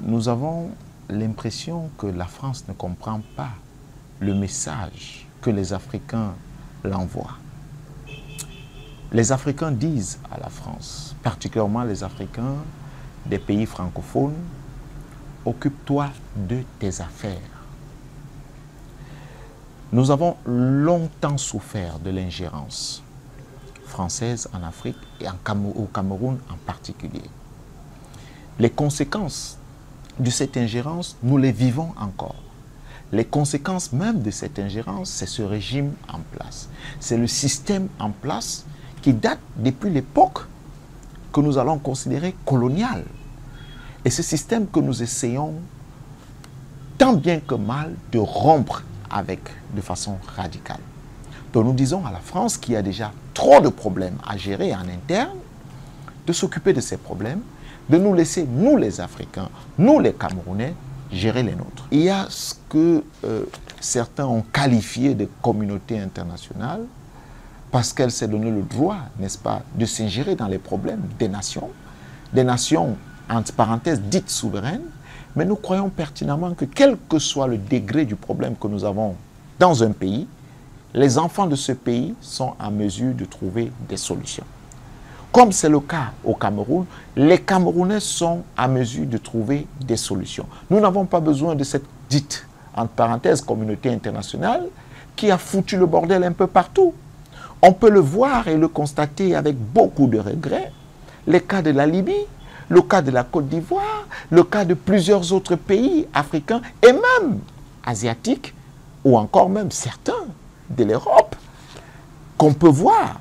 nous avons l'impression que la France ne comprend pas le message que les Africains l'envoient. Les Africains disent à la France, particulièrement les Africains des pays francophones, occupe-toi de tes affaires. Nous avons longtemps souffert de l'ingérence française en Afrique et au Cameroun en particulier. Les conséquences de cette ingérence, nous les vivons encore. Les conséquences même de cette ingérence, c'est ce régime en place. C'est le système en place qui date depuis l'époque que nous allons considérer coloniale. Et ce système que nous essayons, tant bien que mal, de rompre avec de façon radicale. Donc nous disons à la France qu'il y a déjà trop de problèmes à gérer en interne, de s'occuper de ces problèmes, de nous laisser, nous les Africains, nous les Camerounais, gérer les nôtres. Il y a ce que certains ont qualifié de communauté internationale, parce qu'elle s'est donné le droit, n'est-ce pas, de s'ingérer dans les problèmes des nations, entre parenthèses, dites souveraines, mais nous croyons pertinemment que quel que soit le degré du problème que nous avons dans un pays, les enfants de ce pays sont en mesure de trouver des solutions. Comme c'est le cas au Cameroun, les Camerounais sont en mesure de trouver des solutions. Nous n'avons pas besoin de cette dite, entre parenthèses, communauté internationale qui a foutu le bordel un peu partout. On peut le voir et le constater avec beaucoup de regrets. Les cas de la Libye, le cas de la Côte d'Ivoire, le cas de plusieurs autres pays africains et même asiatiques, ou encore même certains de l'Europe, qu'on peut voir